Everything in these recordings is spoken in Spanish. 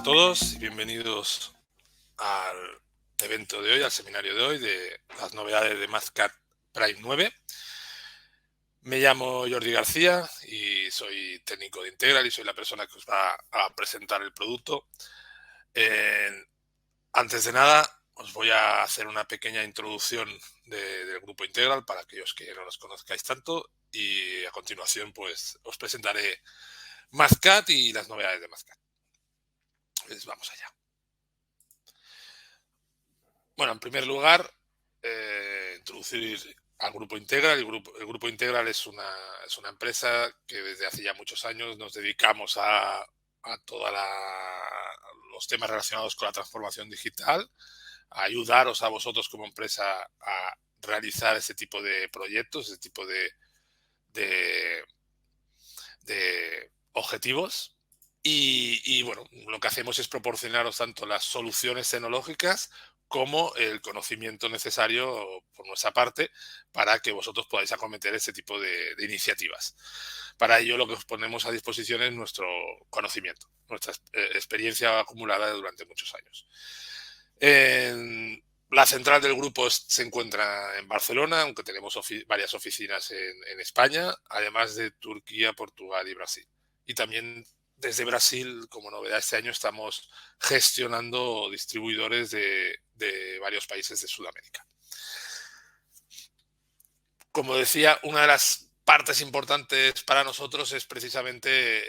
todos y bienvenidos al evento de hoy, al seminario de hoy de las novedades de Mathcad Prime 9. Me llamo Jordi García y soy técnico de Integral y soy la persona que os va a presentar el producto. Antes de nada, os voy a hacer una pequeña introducción del grupo Integral para aquellos que no nos conozcáis tanto y a continuación pues os presentaré Mathcad y las novedades de Mathcad. Pues vamos allá. Bueno, en primer lugar, introducir al Grupo Integral. El Grupo Integral es una empresa que desde hace ya muchos años nos dedicamos a todos los temas relacionados con la transformación digital, a ayudaros a vosotros como empresa a realizar ese tipo de proyectos, ese tipo de objetivos. Y bueno, lo que hacemos es proporcionaros tanto las soluciones tecnológicas como el conocimiento necesario por nuestra parte para que vosotros podáis acometer ese tipo de iniciativas. Para ello lo que os ponemos a disposición es nuestro conocimiento, nuestra experiencia acumulada durante muchos años. La central del grupo se encuentra en Barcelona, aunque tenemos varias oficinas en España, además de Turquía, Portugal y Brasil. Y también desde Brasil, como novedad este año, estamos gestionando distribuidores de varios países de Sudamérica. Como decía, una de las partes importantes para nosotros es precisamente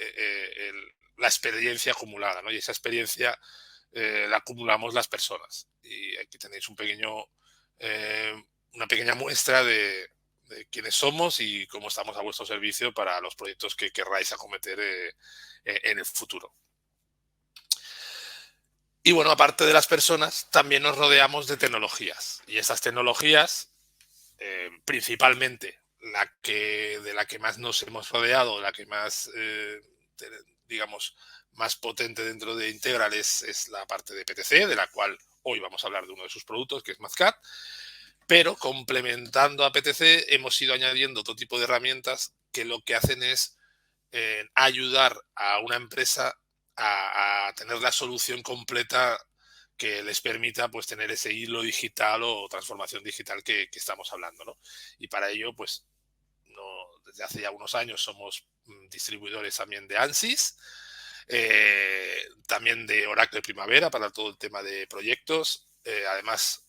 la experiencia acumulada, ¿no? Y esa experiencia la acumulamos las personas. Y aquí tenéis una pequeña muestra de quiénes somos y cómo estamos a vuestro servicio para los proyectos que querráis acometer en el futuro. Y bueno, aparte de las personas, también nos rodeamos de tecnologías. Y esas tecnologías, principalmente de la que más nos hemos rodeado, la que más, digamos, más potente dentro de Integral es la parte de PTC, de la cual hoy vamos a hablar de uno de sus productos, que es Mathcad. Pero complementando a PTC hemos ido añadiendo otro tipo de herramientas que lo que hacen es ayudar a una empresa a tener la solución completa que les permita pues tener ese hilo digital o transformación digital que estamos hablando, ¿no? Y para ello, pues, desde hace ya unos años somos distribuidores también de ANSYS, también de Oracle Primavera para todo el tema de proyectos. Además,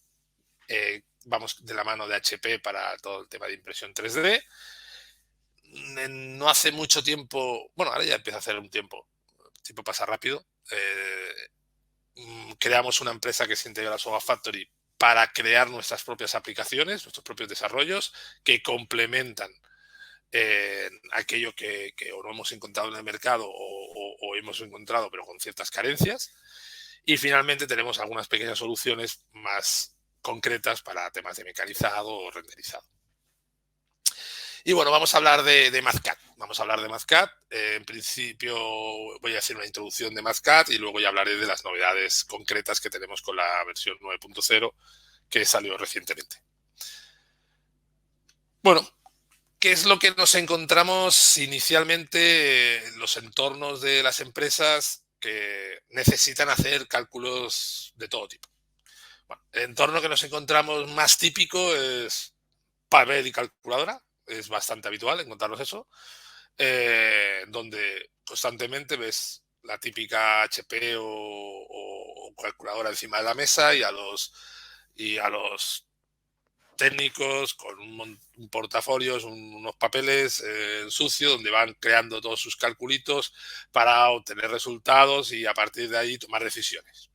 vamos de la mano de HP para todo el tema de impresión 3D. No hace mucho tiempo, bueno, ahora ya empieza a hacer un tiempo, el tiempo pasa rápido, creamos una empresa que se integra a Soga Factory para crear nuestras propias aplicaciones, nuestros propios desarrollos que complementan aquello que o no hemos encontrado en el mercado o hemos encontrado pero con ciertas carencias. Y finalmente tenemos algunas pequeñas soluciones más concretas para temas de mecanizado o renderizado. Y bueno, vamos a hablar de Mathcad. Vamos a hablar de Mathcad. En principio voy a hacer una introducción de Mathcad y luego ya hablaré de las novedades concretas que tenemos con la versión 9.0 que salió recientemente. Bueno, ¿qué es lo que nos encontramos inicialmente en los entornos de las empresas que necesitan hacer cálculos de todo tipo? Bueno, el entorno que nos encontramos más típico es papel y calculadora. Es bastante habitual encontrarnos eso, donde constantemente ves la típica HP o calculadora encima de la mesa y a los técnicos con un portafolios, unos papeles sucios donde van creando todos sus calculitos para obtener resultados y a partir de ahí tomar decisiones.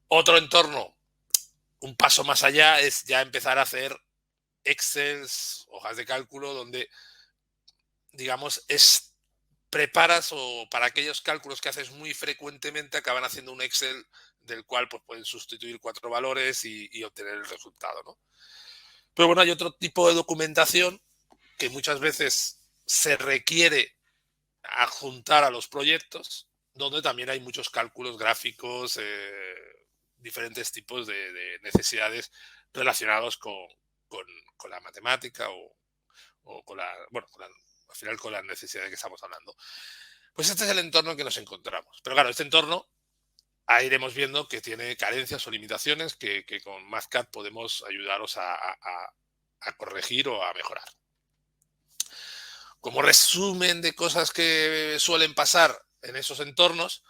Otro entorno, un paso más allá, es ya empezar a hacer Excel, hojas de cálculo, donde, digamos, preparas o para aquellos cálculos que haces muy frecuentemente acaban haciendo un Excel del cual pues, pueden sustituir 4 valores y obtener el resultado, ¿no? Pero bueno, hay otro tipo de documentación que muchas veces se requiere adjuntar a los proyectos, donde también hay muchos cálculos gráficos, diferentes tipos de necesidades relacionados con la matemática o con al final con las necesidades que estamos hablando. Pues este es el entorno en que nos encontramos. Pero claro, este entorno ahí iremos viendo que tiene carencias o limitaciones que con Mathcad podemos ayudaros a corregir o a mejorar. Como resumen de cosas que suelen pasar en esos entornos,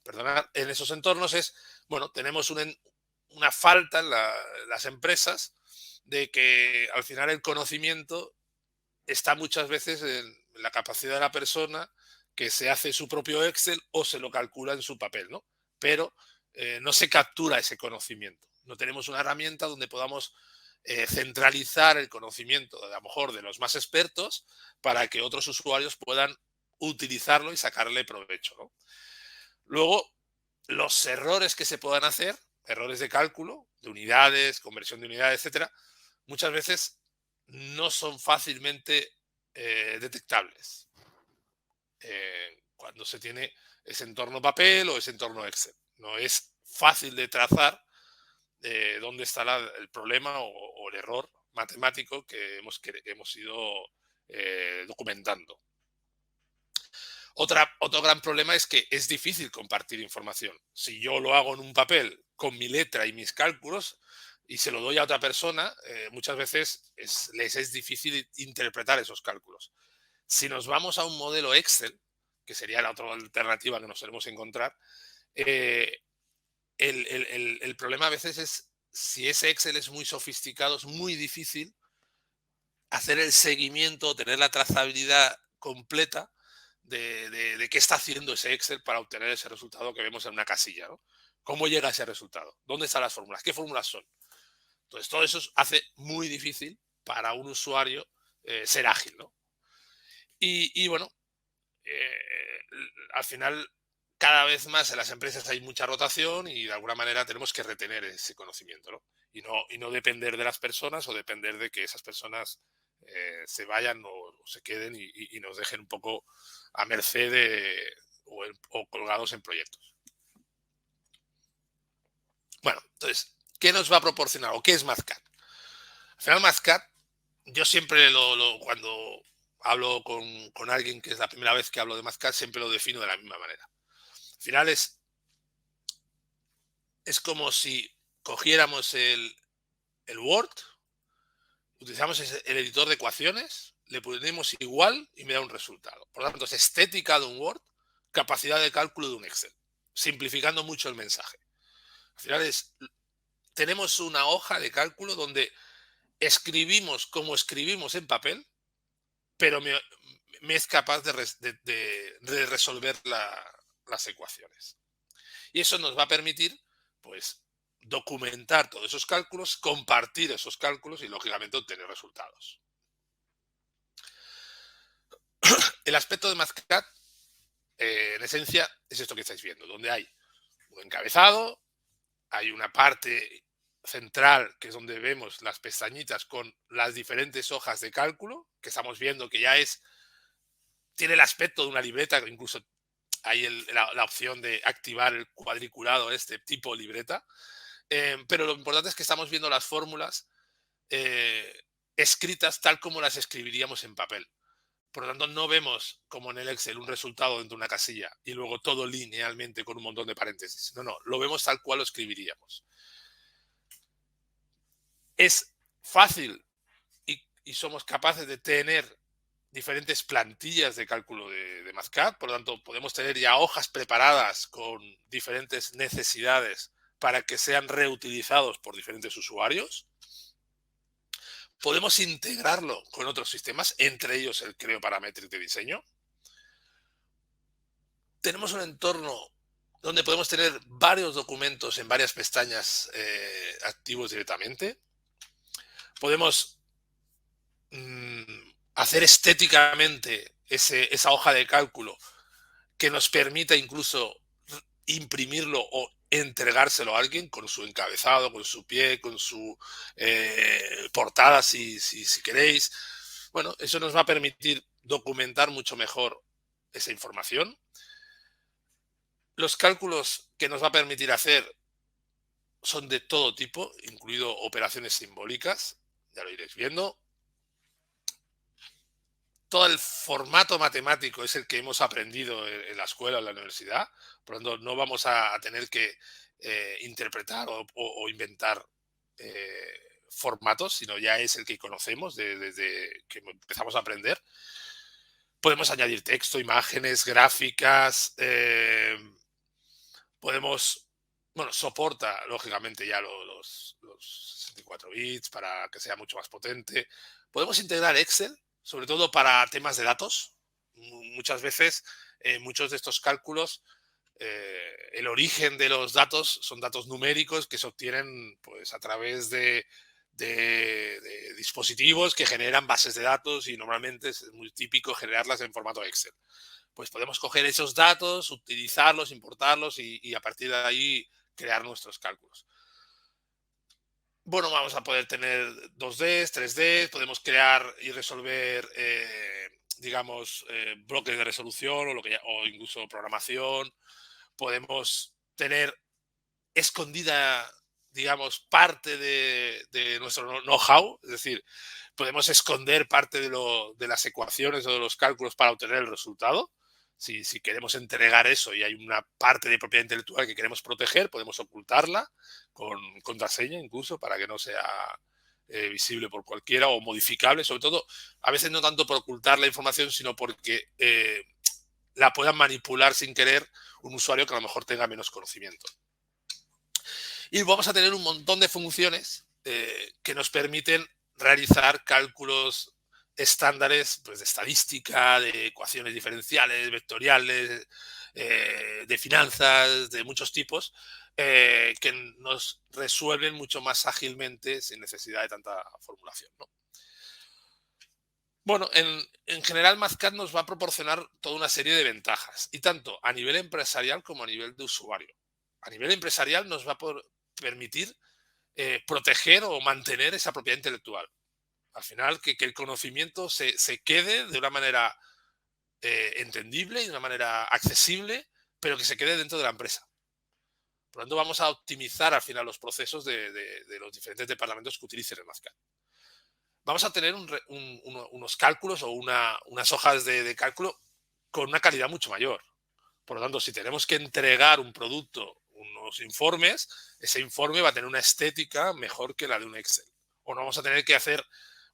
perdonad, en esos entornos es, bueno, tenemos una falta en las empresas de que al final el conocimiento está muchas veces en la capacidad de la persona que se hace su propio Excel o se lo calcula en su papel, ¿no? Pero no se captura ese conocimiento. No tenemos una herramienta donde podamos centralizar el conocimiento, a lo mejor de los más expertos, para que otros usuarios puedan utilizarlo y sacarle provecho, ¿no? Luego, los errores que se puedan hacer, errores de cálculo, de unidades, conversión de unidades, etcétera, muchas veces no son fácilmente detectables cuando se tiene ese entorno papel o ese entorno Excel. No es fácil de trazar dónde está el problema o el error matemático que hemos ido documentando. Otro gran problema es que es difícil compartir información. Si yo lo hago en un papel con mi letra y mis cálculos y se lo doy a otra persona, muchas veces les es difícil interpretar esos cálculos. Si nos vamos a un modelo Excel, que sería la otra alternativa que nos solemos encontrar, el problema a veces es si ese Excel es muy sofisticado, es muy difícil hacer el seguimiento, tener la trazabilidad completa de qué está haciendo ese Excel para obtener ese resultado que vemos en una casilla, ¿no? ¿Cómo llega a ese resultado? ¿Dónde están las fórmulas? ¿Qué fórmulas son? Entonces, todo eso hace muy difícil para un usuario ser ágil, ¿no? Y bueno, eh, al final, cada vez más en las empresas hay mucha rotación y de alguna manera tenemos que retener ese conocimiento, ¿no? Y no depender de las personas o depender de que esas personas se vayan o se queden y nos dejen un poco a merced o colgados en proyectos. Bueno, entonces, ¿qué nos va a proporcionar o qué es Mathcad? Al final, Mathcad, yo siempre cuando hablo con alguien que es la primera vez que hablo de Mathcad, siempre lo defino de la misma manera. Al final es como si cogiéramos el Word, utilizamos el editor de ecuaciones, le ponemos igual y me da un resultado. Por lo tanto, es estética de un Word, capacidad de cálculo de un Excel, simplificando mucho el mensaje. Al final tenemos una hoja de cálculo donde escribimos como escribimos en papel, pero me es capaz de resolver las ecuaciones. Y eso nos va a permitir, pues, documentar todos esos cálculos, compartir esos cálculos y, lógicamente, obtener resultados. El aspecto de Mathcad, en esencia, es esto que estáis viendo, donde hay un encabezado, hay una parte central, que es donde vemos las pestañitas con las diferentes hojas de cálculo, que estamos viendo que tiene el aspecto de una libreta, incluso hay la opción de activar el cuadriculado tipo libreta. Pero lo importante es que estamos viendo las fórmulas escritas tal como las escribiríamos en papel. Por lo tanto, no vemos como en el Excel un resultado dentro de una casilla y luego todo linealmente con un montón de paréntesis. No, lo vemos tal cual lo escribiríamos. Es fácil y somos capaces de tener diferentes plantillas de cálculo de Mathcad. Por lo tanto, podemos tener ya hojas preparadas con diferentes necesidades para que sean reutilizados por diferentes usuarios. Podemos integrarlo con otros sistemas, entre ellos el Creo Parametric de diseño. Tenemos un entorno donde podemos tener varios documentos en varias pestañas activos directamente. Podemos hacer estéticamente esa hoja de cálculo que nos permita incluso imprimirlo o entregárselo a alguien con su encabezado, con su pie, con su portada, si queréis. Bueno, eso nos va a permitir documentar mucho mejor esa información. Los cálculos que nos va a permitir hacer son de todo tipo, incluido operaciones simbólicas, ya lo iréis viendo. todo el formato matemático es el que hemos aprendido en la escuela o en la universidad. Por lo tanto, no vamos a tener que interpretar o inventar formatos, sino ya es el que conocemos desde que empezamos a aprender. Podemos añadir texto, imágenes, gráficas. Podemos, bueno, soporta lógicamente ya los 64 bits para que sea mucho más potente. Podemos integrar Excel, sobre todo para temas de datos. Muchas veces, muchos de estos cálculos, el origen de los datos son datos numéricos que se obtienen pues, a través de dispositivos que generan bases de datos y normalmente es muy típico generarlas en formato Excel. Pues podemos coger esos datos, utilizarlos, importarlos y a partir de ahí crear nuestros cálculos. Bueno, vamos a poder tener 2D, 3D, podemos crear y resolver, digamos, bloques de resolución o incluso programación. Podemos tener escondida, digamos, parte de nuestro know-how, es decir, podemos esconder parte de las ecuaciones o de los cálculos para obtener el resultado. Si queremos entregar eso y hay una parte de propiedad intelectual que queremos proteger, podemos ocultarla con contraseña incluso para que no sea visible por cualquiera o modificable, sobre todo, a veces no tanto por ocultar la información, sino porque la puedan manipular sin querer un usuario que a lo mejor tenga menos conocimiento. Y vamos a tener un montón de funciones que nos permiten realizar cálculos estándares pues, de estadística, de ecuaciones diferenciales, vectoriales, de finanzas, de muchos tipos, que nos resuelven mucho más ágilmente sin necesidad de tanta formulación, ¿no? Bueno, en general Mazcat nos va a proporcionar toda una serie de ventajas, y tanto a nivel empresarial como a nivel de usuario. A nivel empresarial nos va a permitir proteger o mantener esa propiedad intelectual. Al final, que el conocimiento se quede de una manera entendible y de una manera accesible, pero que se quede dentro de la empresa. Por lo tanto, vamos a optimizar al final los procesos de los diferentes departamentos que utilicen el Mazcat. Vamos a tener unos cálculos o unas hojas de cálculo con una calidad mucho mayor. Por lo tanto, si tenemos que entregar un producto, unos informes, ese informe va a tener una estética mejor que la de un Excel. O no vamos a tener que hacer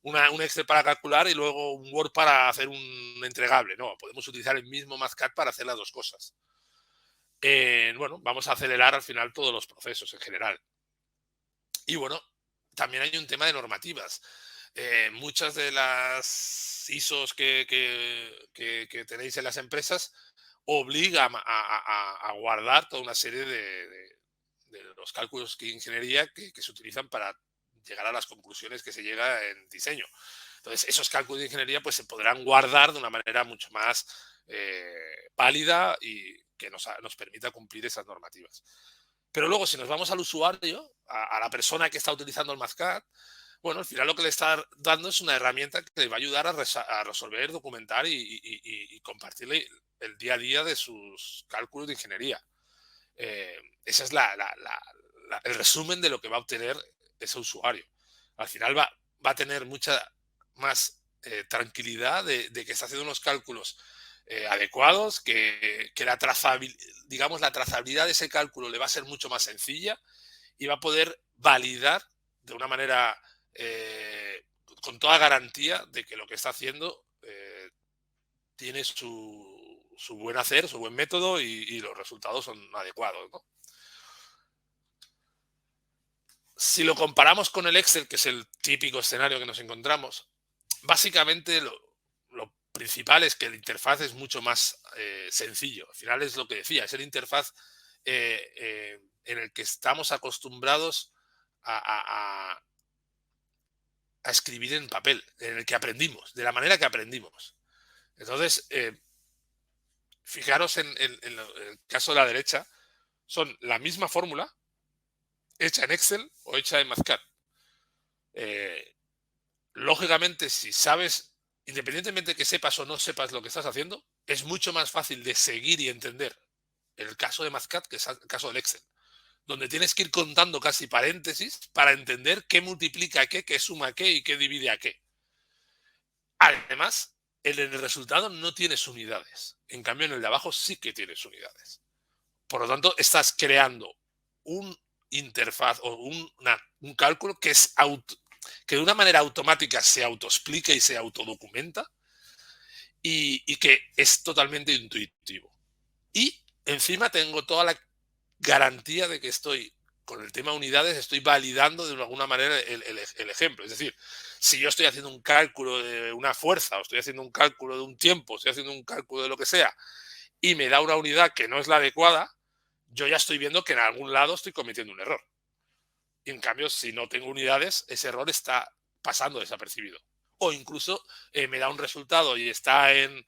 un Excel para calcular y luego un Word para hacer un entregable. No, podemos utilizar el mismo Mazcat para hacer las dos cosas. Bueno, vamos a acelerar al final todos los procesos en general. Y bueno, también hay un tema de normativas. Muchas de las ISOs que tenéis en las empresas obliga a guardar toda una serie de los cálculos de ingeniería que se utilizan para llegar a las conclusiones que se llega en diseño. Entonces, esos cálculos de ingeniería pues, se podrán guardar de una manera mucho más válida y que nos permita cumplir esas normativas. Pero luego, si nos vamos al usuario, a la persona que está utilizando el Mazcat, bueno, al final lo que le está dando es una herramienta que le va a ayudar a resolver, documentar y compartirle el día a día de sus cálculos de ingeniería. Ese es el resumen de lo que va a obtener ese usuario. Al final va a tener mucha más tranquilidad de que está haciendo unos cálculos adecuados, que digamos, la trazabilidad de ese cálculo le va a ser mucho más sencilla y va a poder validar de una manera con toda garantía de que lo que está haciendo tiene su buen hacer, su buen método y los resultados son adecuados, ¿no? Si lo comparamos con el Excel, que es el típico escenario que nos encontramos, básicamente lo principal es que la interfaz es mucho más sencillo. Al final es lo que decía, es el interfaz en el que estamos acostumbrados a escribir en papel, en el que aprendimos, de la manera que aprendimos. Entonces, fijaros en el caso de la derecha, son la misma fórmula hecha en Excel o hecha en Mazcat. Lógicamente, si sabes, independientemente de que sepas o no sepas lo que estás haciendo, es mucho más fácil de seguir y entender el caso de Mazcat que el caso del Excel, donde tienes que ir contando casi paréntesis para entender qué multiplica qué suma qué y qué divide a qué. Además, en el resultado no tienes unidades. En cambio, en el de abajo sí que tienes unidades. Por lo tanto, estás creando un interfaz o un cálculo que de una manera automática se autoexplica y se autodocumenta y que es totalmente intuitivo. Y encima tengo toda la garantía de que estoy, con el tema unidades, estoy validando de alguna manera el ejemplo. Es decir, si yo estoy haciendo un cálculo de una fuerza, o estoy haciendo un cálculo de un tiempo, estoy haciendo un cálculo de lo que sea, y me da una unidad que no es la adecuada, yo ya estoy viendo que en algún lado estoy cometiendo un error. Y en cambio, si no tengo unidades, ese error está pasando desapercibido. O incluso me da un resultado y está en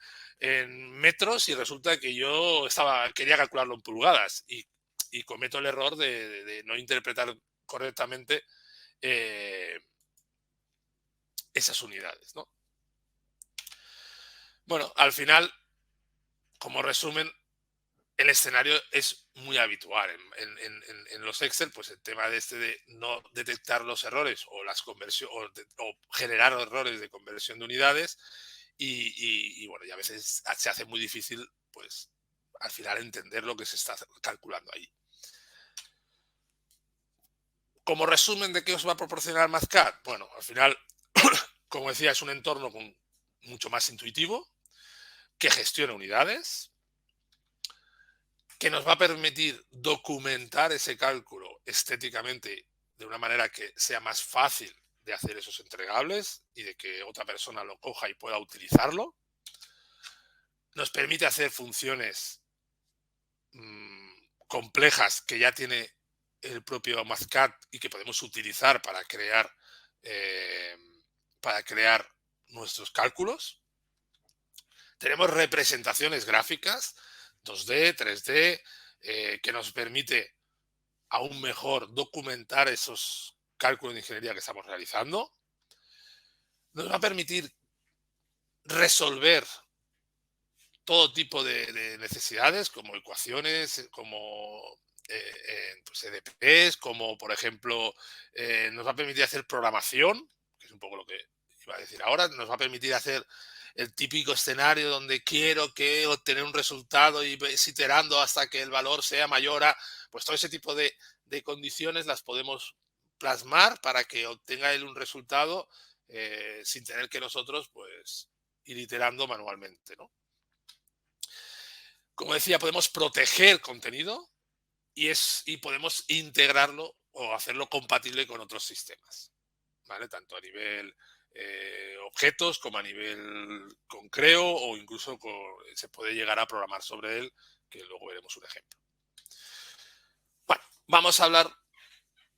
metros y resulta que yo quería calcularlo en pulgadas y cometo el error de no interpretar correctamente eh, esas unidades, ¿no? Bueno, al final, como resumen, el escenario es muy habitual en los Excel, pues el tema de no detectar los errores o las conversiones o generar errores de conversión de unidades y bueno, y a veces se hace muy difícil, pues al final entender lo que se está calculando ahí. Como resumen de qué os va a proporcionar Mathcad, bueno, al final, como decía, es un entorno mucho más intuitivo, que gestiona unidades, que nos va a permitir documentar ese cálculo estéticamente de una manera que sea más fácil de hacer esos entregables y de que otra persona lo coja y pueda utilizarlo. Nos permite hacer funciones complejas que ya tiene el propio Mathcad y que podemos utilizar para crear nuestros cálculos. Tenemos representaciones gráficas 2D, 3D, que nos permite aún mejor documentar esos cálculos de ingeniería que estamos realizando. Nos va a permitir resolver todo tipo de necesidades, como ecuaciones, como pues EDPs, como por ejemplo, nos va a permitir hacer programación, que es un poco lo que iba a decir ahora, nos va a permitir hacer el típico escenario donde quiero que obtener un resultado y ves iterando hasta que el valor sea mayor a, pues todo ese tipo de condiciones las podemos plasmar para que obtenga él un resultado sin tener que nosotros pues ir iterando manualmente, ¿no? Como decía, podemos proteger contenido y podemos integrarlo o hacerlo compatible con otros sistemas, ¿vale? Tanto a nivel objetos como a nivel con Creo o incluso se puede llegar a programar sobre él, que luego veremos un ejemplo. Bueno, vamos a hablar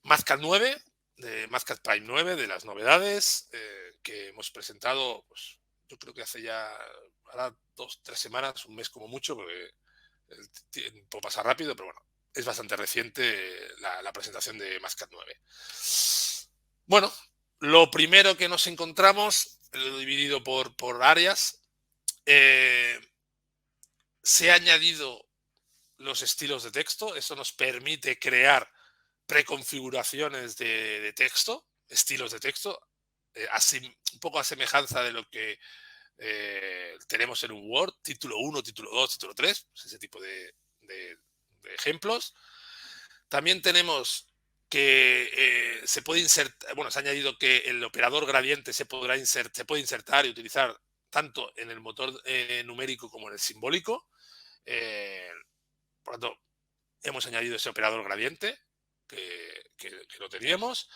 Mathcad 9, de Mathcad Prime 9, de las novedades que hemos presentado, pues, yo creo que hace ya ahora 2-3 semanas, un mes como mucho, porque el tiempo pasa rápido, pero bueno, es bastante reciente la presentación de Mathcad 9. Bueno, lo primero que nos encontramos, lo he dividido por áreas, se ha añadido los estilos de texto. Eso nos permite crear preconfiguraciones de texto, estilos de texto, así, un poco a semejanza de lo que tenemos en un Word, título 1, título 2, título 3, pues ese tipo de ejemplos. También tenemos que se puede insertar, bueno, se ha añadido que el operador gradiente se puede insertar y utilizar tanto en el motor numérico como en el simbólico. Por lo tanto, hemos añadido ese operador gradiente que lo teníamos.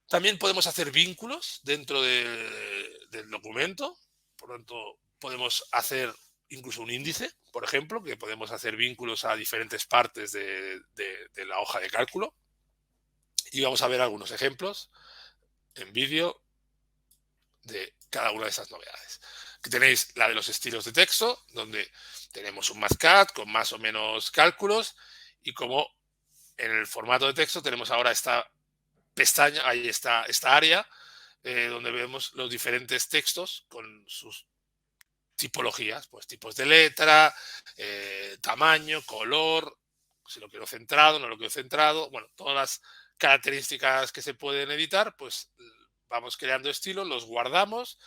También podemos hacer vínculos dentro del documento. Por lo tanto, podemos hacer incluso un índice, por ejemplo, que podemos hacer vínculos a diferentes partes de la hoja de cálculo. Y vamos a ver algunos ejemplos en vídeo de cada una de esas novedades. Aquí tenéis la de los estilos de texto, donde tenemos un Mathcad con más o menos cálculos y como en el formato de texto tenemos ahora esta pestaña, ahí está esta área donde vemos los diferentes textos con sus tipologías, pues tipos de letra, tamaño, color, si lo quiero centrado, no lo quiero centrado, bueno, todas las características que se pueden editar, pues vamos creando estilos, los guardamos,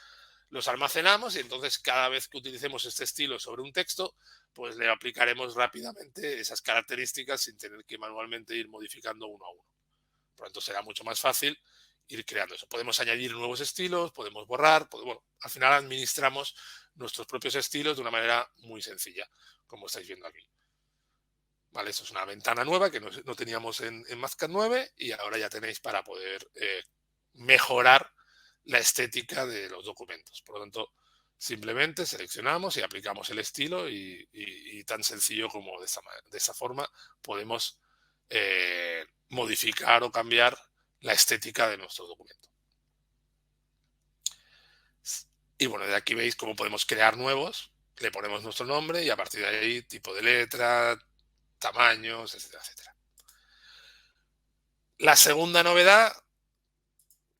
los almacenamos y entonces cada vez que utilicemos este estilo sobre un texto, pues le aplicaremos rápidamente esas características sin tener que manualmente ir modificando uno a uno. Por lo tanto, será mucho más fácil ir creando eso. Podemos añadir nuevos estilos, podemos borrar, bueno, al final administramos nuestros propios estilos de una manera muy sencilla, como estáis viendo aquí. Vale, eso es una ventana nueva que no teníamos en Mathcad 9 y ahora ya tenéis para poder mejorar la estética de los documentos. Por lo tanto, simplemente seleccionamos y aplicamos el estilo y tan sencillo como de esta forma podemos modificar o cambiar la estética de nuestro documento. Y bueno, de aquí veis cómo podemos crear nuevos, le ponemos nuestro nombre y a partir de ahí tipo de letra, tamaños, etcétera, etcétera. La segunda novedad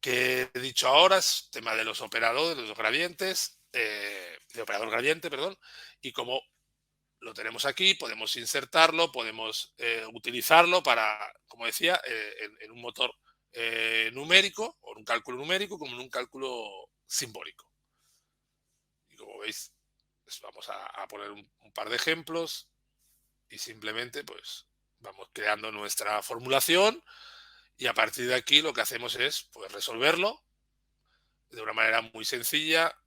que he dicho ahora es el tema de los operadores, de los gradientes, de operador gradiente, perdón, y como lo tenemos aquí, podemos insertarlo, podemos utilizarlo para, como decía, en un motor numérico o en un cálculo numérico como en un cálculo simbólico. Y como veis, pues vamos a poner un par de ejemplos y simplemente pues vamos creando nuestra formulación y a partir de aquí lo que hacemos es pues resolverlo de una manera muy sencilla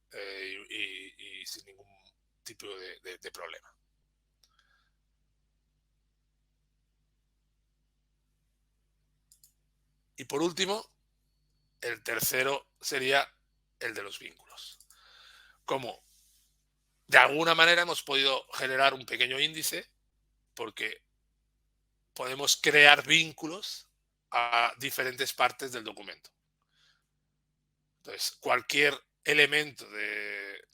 y sin ningún tipo de problema. Y por último, el tercero sería el de los vínculos. Como de alguna manera hemos podido generar un pequeño índice porque podemos crear vínculos a diferentes partes del documento. Entonces, cualquier elemento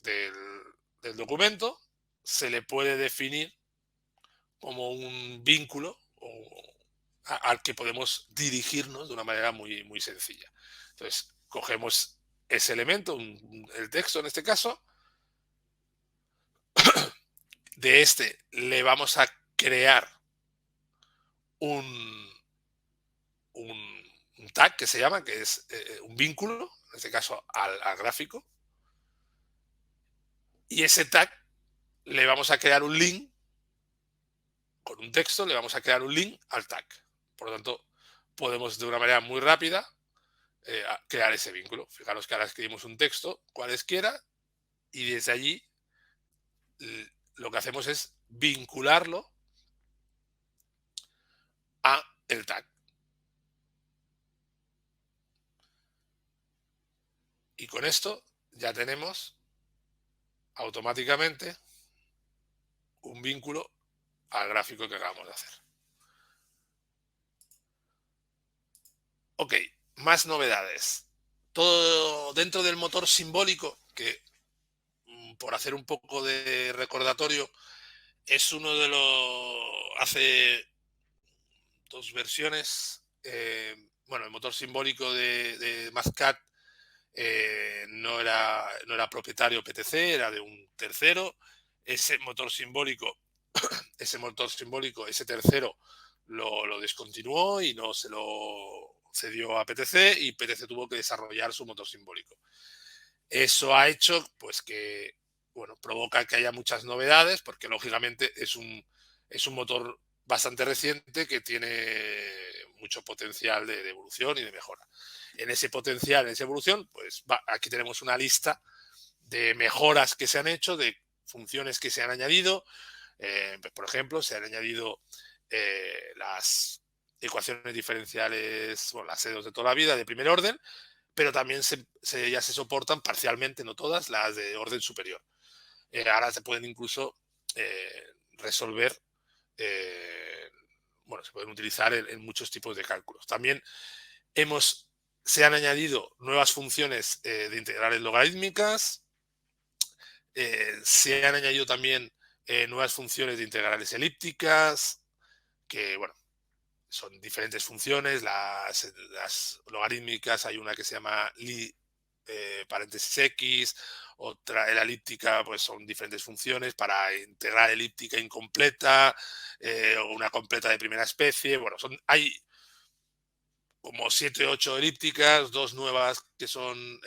del documento se le puede definir como un vínculo al que podemos dirigirnos de una manera muy, muy sencilla. Entonces, cogemos ese elemento, el texto en este caso, de este le vamos a crear un tag que se llama, que es un vínculo, en este caso al gráfico, y ese tag le vamos a crear un link, con un texto le vamos a crear un link al tag. Por lo tanto, podemos de una manera muy rápida crear ese vínculo. Fijaros que ahora escribimos un texto, cualesquiera, y desde allí lo que hacemos es vincularlo a el tag. Y con esto ya tenemos automáticamente un vínculo al gráfico que acabamos de hacer. Ok, más novedades. Todo dentro del motor simbólico, que por hacer un poco de recordatorio, es uno de los... hace dos versiones. Bueno, el motor simbólico de Mathcad no era propietario PTC, era de un tercero. Ese motor simbólico, ese tercero lo descontinuó y no se lo cedió a PTC y PTC tuvo que desarrollar su motor simbólico. Eso ha hecho pues que, bueno, provoca que haya muchas novedades porque lógicamente es un motor bastante reciente que tiene mucho potencial de evolución y de mejora. En ese potencial, en esa evolución, pues aquí tenemos una lista de mejoras que se han hecho, de funciones que se han añadido. Por ejemplo, se han añadido las ecuaciones diferenciales, bueno, las E2 de toda la vida de primer orden, pero también ya se soportan parcialmente, no todas, las de orden superior. Ahora se pueden incluso resolver, bueno, se pueden utilizar en muchos tipos de cálculos. También se han añadido nuevas funciones de integrales logarítmicas, se han añadido también nuevas funciones de integrales elípticas, que, bueno, son diferentes funciones. Las logarítmicas, hay una que se llama paréntesis X, otra, la elíptica, pues son diferentes funciones para integrar elíptica incompleta, o una completa de primera especie. Bueno, hay como 7 o 8 elípticas, dos nuevas que son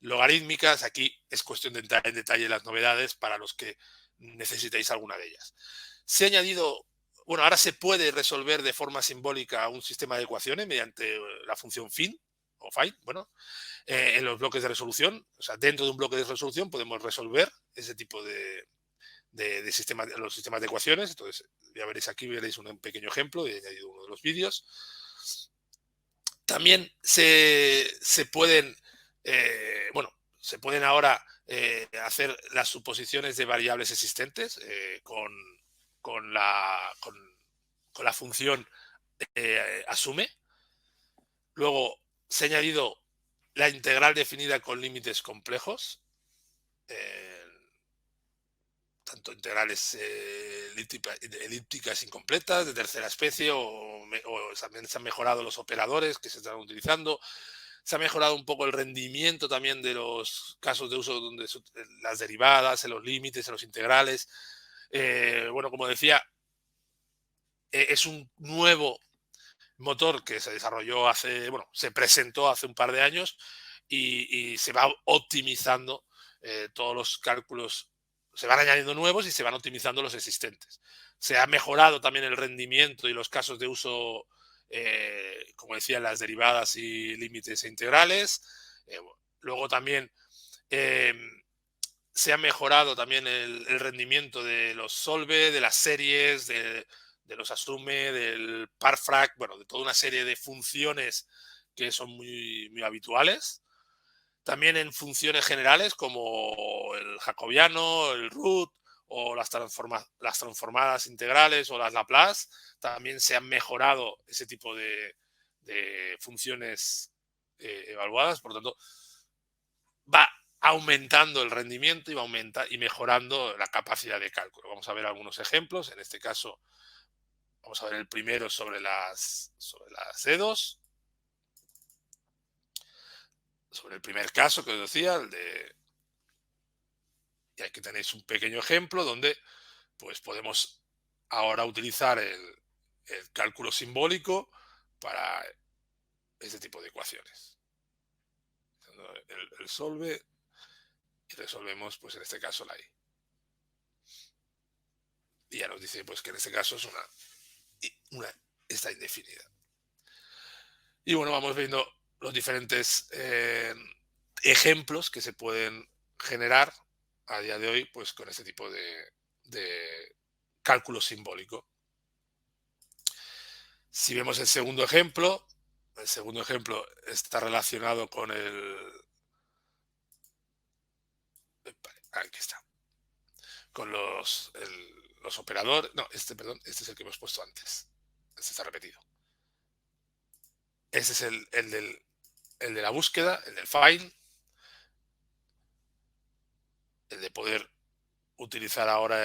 logarítmicas. Aquí es cuestión de entrar en detalle las novedades para los que necesitéis alguna de ellas. Se ha añadido, bueno, ahora se puede resolver de forma simbólica un sistema de ecuaciones mediante la función fin o find, bueno, en los bloques de resolución. O sea, dentro de un bloque de resolución podemos resolver ese tipo de sistemas, los sistemas de ecuaciones. Entonces, ya veréis aquí, veréis un pequeño ejemplo, he añadido uno de los vídeos. También se pueden, bueno, se pueden ahora hacer las suposiciones de variables existentes con la función asume. Luego se ha añadido la integral definida con límites complejos, tanto integrales elípticas incompletas de tercera especie, o también se han mejorado los operadores que se están utilizando. Se ha mejorado un poco el rendimiento también de los casos de uso donde las derivadas, en los límites, en los integrales. Bueno, como decía, es un nuevo motor que se desarrolló bueno, se presentó hace un par de años y se va optimizando todos los cálculos, se van añadiendo nuevos y se van optimizando los existentes. Se ha mejorado también el rendimiento y los casos de uso, como decía, las derivadas y límites e integrales. Luego también eh, se ha mejorado también el rendimiento de los solve, de las series, de los asume, del parfrac, bueno, de toda una serie de funciones que son muy habituales. También en funciones generales como el jacobiano, el root o las transformadas integrales o las Laplace, también se han mejorado ese tipo de funciones evaluadas. Por lo tanto, va aumentando el rendimiento y va y mejorando la capacidad de cálculo. Vamos a ver algunos ejemplos. En este caso, vamos a ver el primero sobre las dedos. Sobre el primer caso que os decía, y aquí tenéis un pequeño ejemplo donde pues podemos ahora utilizar el cálculo simbólico para este tipo de ecuaciones. El solve y resolvemos, pues en este caso la i. Y ya nos dice pues que en este caso es está indefinida. Y bueno, vamos viendo los diferentes ejemplos que se pueden generar a día de hoy pues con este tipo de cálculo simbólico. Si vemos el segundo ejemplo está relacionado con aquí está, con los operadores. No, perdón, este es el que hemos puesto antes. Este está repetido. Este es el de la búsqueda, el del find, el de poder utilizar ahora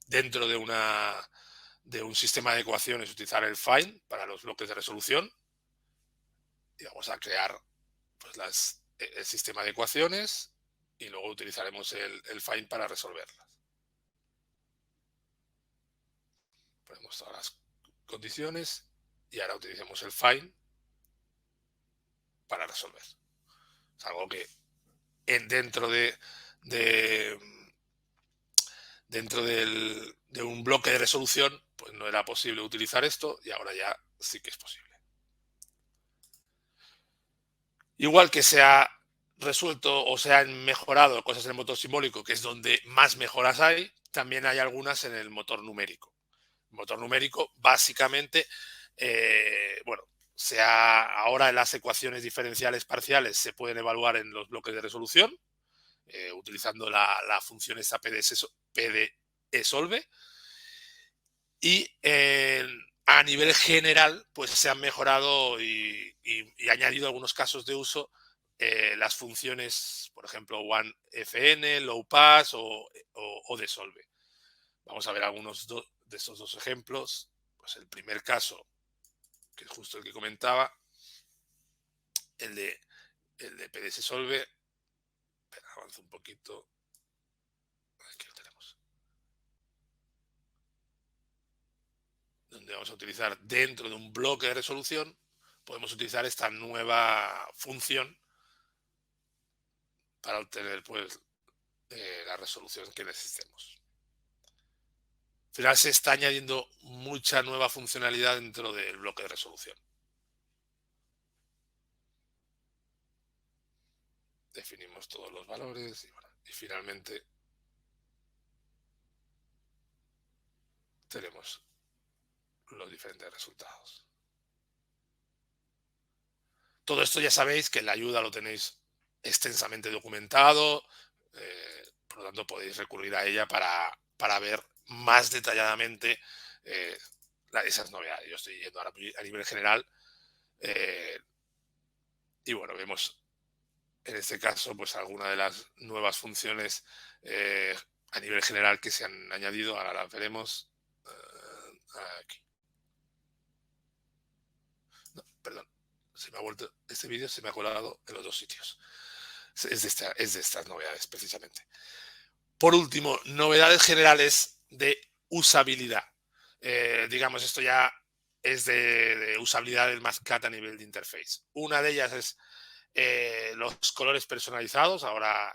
dentro de un sistema de ecuaciones, utilizar el find para los bloques de resolución. Y vamos a crear pues, el sistema de ecuaciones y luego utilizaremos el find para resolverlas. Ponemos todas las condiciones y ahora utilizamos el find para resolver. Es algo que dentro de un bloque de resolución pues no era posible utilizar esto y ahora ya sí que es posible. Igual que se ha resuelto o se han mejorado cosas en el motor simbólico, que es donde más mejoras hay, también hay algunas en el motor numérico. El motor numérico, básicamente, bueno, ahora las ecuaciones diferenciales parciales se pueden evaluar en los bloques de resolución, utilizando la función esta PDE solve. Y a nivel general, pues se han mejorado y añadido algunos casos de uso las funciones, por ejemplo, OneFN, Low Pass o de Solve. Vamos a ver algunos de estos dos ejemplos. Pues el primer caso, que es justo el que comentaba, el de PDS Solve. Espera, avanzo un poquito. Aquí lo tenemos. Donde vamos a utilizar dentro de un bloque de resolución, podemos utilizar esta nueva función para obtener pues la resolución que necesitemos. Al final se está añadiendo mucha nueva funcionalidad dentro del bloque de resolución. Definimos todos los valores y finalmente tenemos los diferentes resultados. Todo esto ya sabéis que en la ayuda lo tenéis extensamente documentado, por lo tanto podéis recurrir a ella para ver más detalladamente esas novedades. Yo estoy yendo ahora a nivel general y bueno, vemos en este caso pues algunas de las nuevas funciones a nivel general que se han añadido. Ahora las veremos aquí. No, perdón, se me ha vuelto este vídeo, se me ha colado en los dos sitios. Es de estas novedades precisamente. Por último, novedades generales de usabilidad. Digamos, esto ya es de usabilidad del Mascat a nivel de interface. Una de ellas es los colores personalizados. Ahora,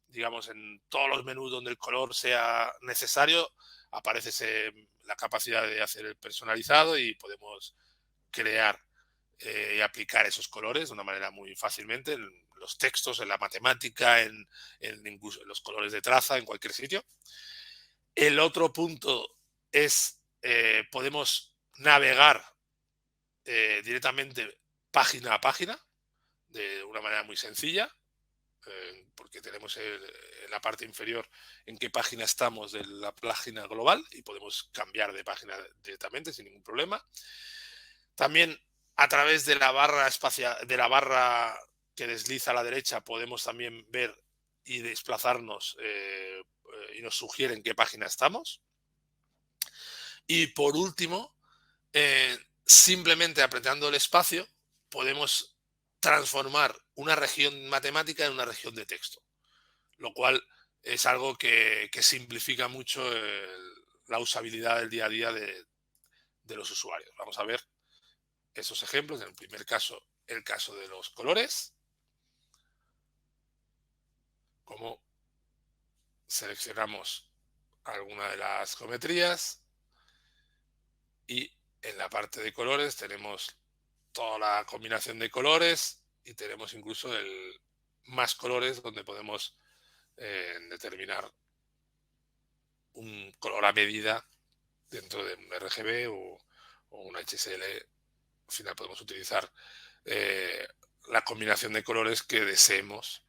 digamos, en todos los menús donde el color sea necesario, aparece la capacidad de hacer el personalizado y podemos crear y aplicar esos colores de una manera muy fácilmente en los textos, en la matemática, incluso en los colores de traza, en cualquier sitio. El otro punto es podemos navegar directamente página a página de una manera muy sencilla, porque tenemos en la parte inferior en qué página estamos de la página global y podemos cambiar de página directamente sin ningún problema. También a través de la barra espacial, de la barra que desliza a la derecha, podemos también ver y desplazarnos y nos sugieren qué página estamos. Y por último, simplemente apretando el espacio, podemos transformar una región matemática en una región de texto, lo cual es algo que simplifica mucho la usabilidad del día a día de los usuarios. Vamos a ver esos ejemplos. En el primer caso, el caso de los colores, como seleccionamos alguna de las geometrías y en la parte de colores tenemos toda la combinación de colores y tenemos incluso más colores donde podemos determinar un color a medida dentro de un RGB o un HSL. Al final podemos utilizar la combinación de colores que deseemos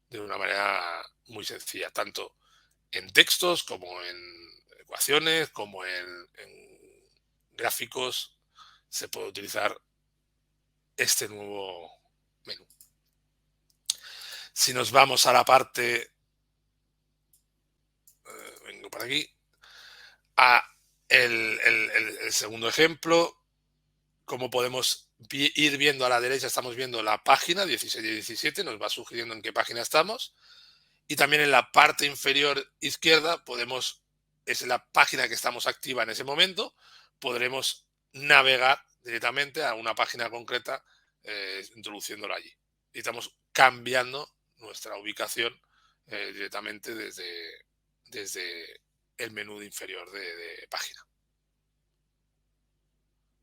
de una manera muy sencilla, tanto en textos como en ecuaciones, como en gráficos. Se puede utilizar este nuevo menú. Si nos vamos a la parte, vengo por aquí, a el segundo ejemplo, como podemos ir viendo a la derecha, estamos viendo la página 16 y 17, nos va sugiriendo en qué página estamos. Y también en la parte inferior izquierda es la página que estamos activa en ese momento, podremos navegar directamente a una página concreta introduciéndola allí. Y estamos cambiando nuestra ubicación directamente desde el menú inferior de página.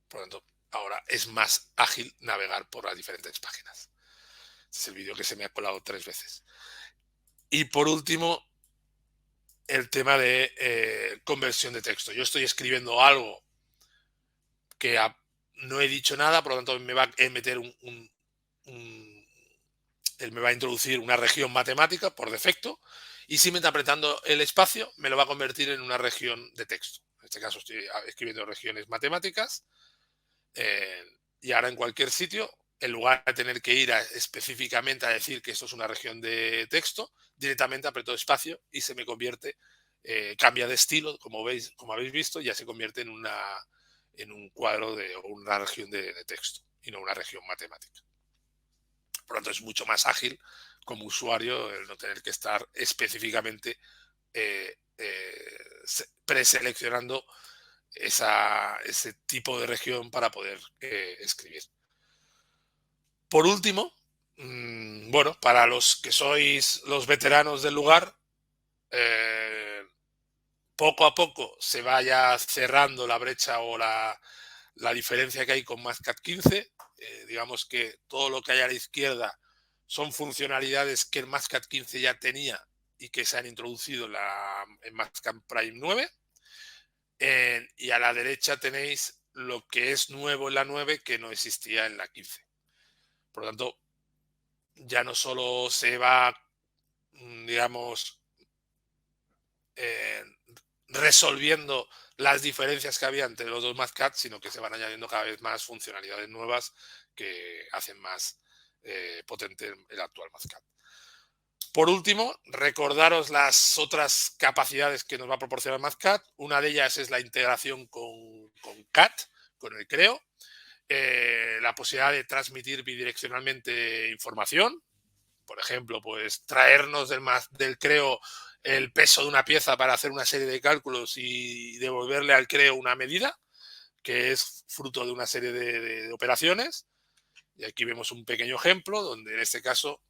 Por lo tanto, ahora es más ágil navegar por las diferentes páginas. Este es el vídeo que se me ha colado 3 veces. Y por último, el tema de conversión de texto. Yo estoy escribiendo algo que no he dicho nada, por lo tanto me va a meter él me va a introducir una región matemática por defecto y simplemente apretando el espacio me lo va a convertir en una región de texto. En este caso estoy escribiendo regiones matemáticas y ahora en cualquier sitio, en lugar de tener que ir específicamente a decir que esto es una región de texto, directamente aprieto espacio y se me convierte, cambia de estilo, como habéis visto, ya se convierte en un cuadro o una región de texto y no una región matemática. Por lo tanto, es mucho más ágil como usuario el no tener que estar específicamente preseleccionando ese tipo de región para poder escribir. Por último, Bueno, para los que sois los veteranos del lugar, eh, poco a poco se vaya cerrando la brecha o la diferencia que hay con Mascat 15. Digamos que todo lo que hay a la izquierda son funcionalidades que el Mascat 15 ya tenía y que se han introducido en Mascat Prime 9. Y a la derecha tenéis lo que es nuevo en la 9 que no existía en la 15. Por lo tanto, ya no solo se va, digamos, eh, resolviendo las diferencias que había entre los dos Mascat, sino que se van añadiendo cada vez más funcionalidades nuevas que hacen más potente el actual Mascat. Por último, recordaros las otras capacidades que nos va a proporcionar Mascat. Una de ellas es la integración con CAT, con el Creo. La posibilidad de transmitir bidireccionalmente información. Por ejemplo, pues traernos del Creo el peso de una pieza para hacer una serie de cálculos y devolverle al Creo una medida, que es fruto de una serie de operaciones. Y aquí vemos un pequeño ejemplo donde en este caso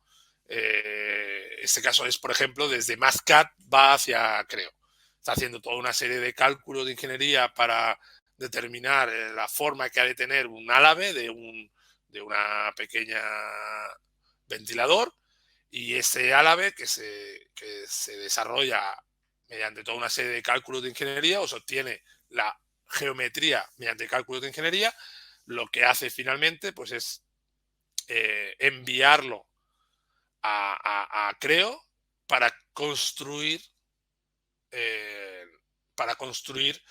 es, por ejemplo, desde Mascat va hacia Creo. Está haciendo toda una serie de cálculos de ingeniería para determinar la forma que ha de tener un álave de una pequeña ventilador, y ese álave que se desarrolla mediante toda una serie de cálculos de ingeniería o se obtiene la geometría mediante cálculos de ingeniería, lo que hace finalmente pues es enviarlo a Creo para construir eh, para construir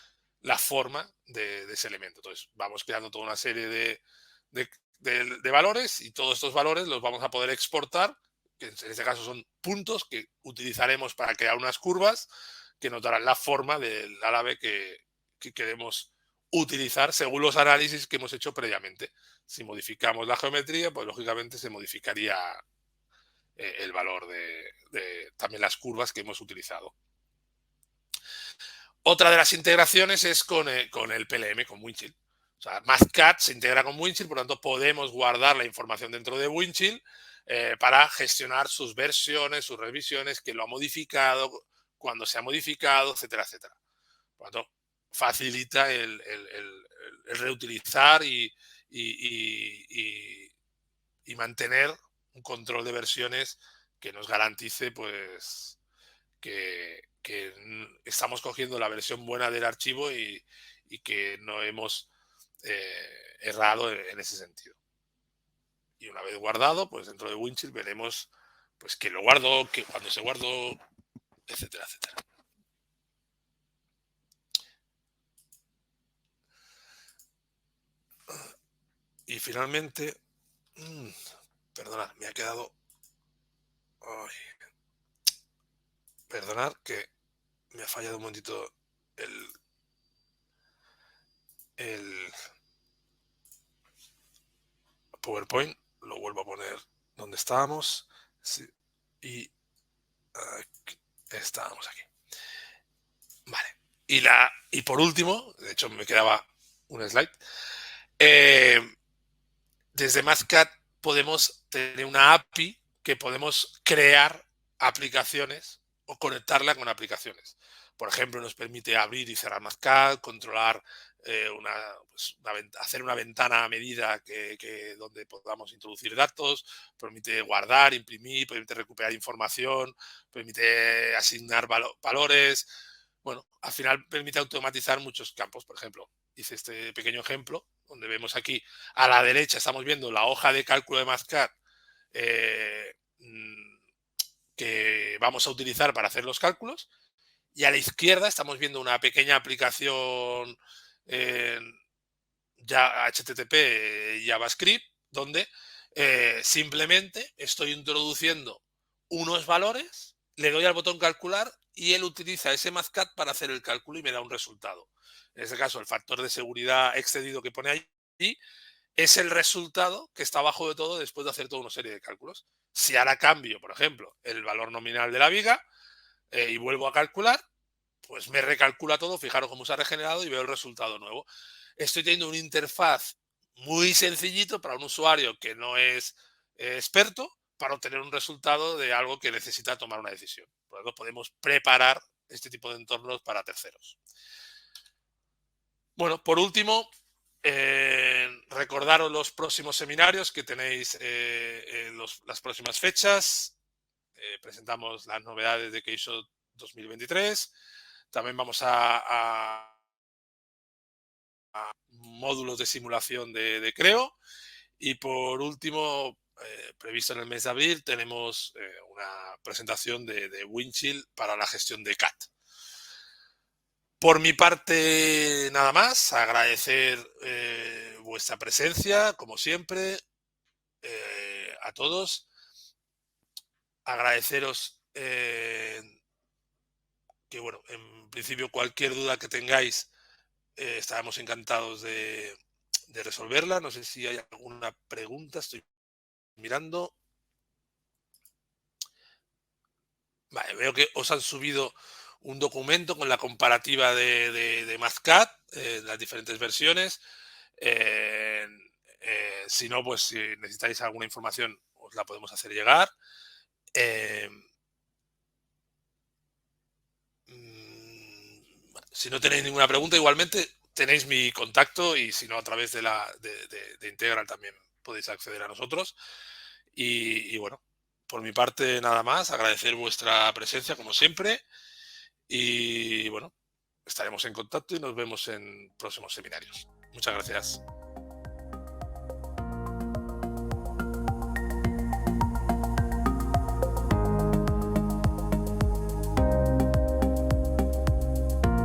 la forma de ese elemento. Entonces vamos creando toda una serie de valores y todos estos valores los vamos a poder exportar, que en este caso son puntos que utilizaremos para crear unas curvas que nos darán la forma del álave que queremos utilizar según los análisis que hemos hecho previamente. Si modificamos la geometría, pues lógicamente se modificaría el valor de también las curvas que hemos utilizado. Otra de las integraciones es con el PLM, con Windchill. O sea, Mascat se integra con Windchill, por lo tanto podemos guardar la información dentro de Windchill para gestionar sus versiones, sus revisiones, que lo ha modificado, cuando se ha modificado, etcétera, etcétera. Por lo tanto, facilita el reutilizar y mantener un control de versiones que nos garantice pues que estamos cogiendo la versión buena del archivo y que no hemos errado en ese sentido. Y una vez guardado, pues dentro de Windchill veremos pues que lo guardo, que cuando se guardó, etcétera, etcétera. Y finalmente, perdonad, me ha quedado... Ay, perdonad que me ha fallado un momentito el PowerPoint. Lo vuelvo a poner donde estábamos. Sí, y aquí, estábamos aquí. Vale. Y por último, de hecho me quedaba un slide. Desde Mascat podemos tener una API que podemos crear aplicaciones o conectarla con aplicaciones. Por ejemplo, nos permite abrir y cerrar Mascat, controlar hacer una ventana a medida donde podamos introducir datos, permite guardar, imprimir, permite recuperar información, permite asignar valores. Bueno, al final permite automatizar muchos campos. Por ejemplo, hice este pequeño ejemplo donde vemos aquí a la derecha estamos viendo la hoja de cálculo de Mascat que vamos a utilizar para hacer los cálculos, y a la izquierda estamos viendo una pequeña aplicación ya HTTP JavaScript donde simplemente estoy introduciendo unos valores, le doy al botón calcular y él utiliza ese Mascat para hacer el cálculo y me da un resultado. En este caso, el factor de seguridad excedido que pone ahí es el resultado que está abajo de todo después de hacer toda una serie de cálculos. Si ahora cambio, por ejemplo, el valor nominal de la viga y vuelvo a calcular, pues me recalcula todo, fijaros cómo se ha regenerado y veo el resultado nuevo. Estoy teniendo una interfaz muy sencillito para un usuario que no es experto para obtener un resultado de algo que necesita tomar una decisión. Por lo tanto, podemos preparar este tipo de entornos para terceros. Bueno, por último, recordaros los próximos seminarios que tenéis en las próximas fechas. Presentamos las novedades de Keyshot 2023. También vamos a módulos de simulación de Creo. Y por último, previsto en el mes de abril, tenemos una presentación de Windchill para la gestión de CAD. Por mi parte, nada más. Agradecer vuestra presencia, como siempre, a todos. Agradeceros que, bueno, en principio cualquier duda que tengáis, estaremos encantados de resolverla. No sé si hay alguna pregunta, estoy mirando. Vale, veo que os han subido un documento con la comparativa de MathCAD, las diferentes versiones. Si no, pues si necesitáis alguna información, os la podemos hacer llegar. Si no tenéis ninguna pregunta, igualmente tenéis mi contacto y si no, a través de Integral también podéis acceder a nosotros. Y bueno, por mi parte nada más, agradecer vuestra presencia como siempre y bueno, estaremos en contacto y nos vemos en próximos seminarios. Muchas gracias.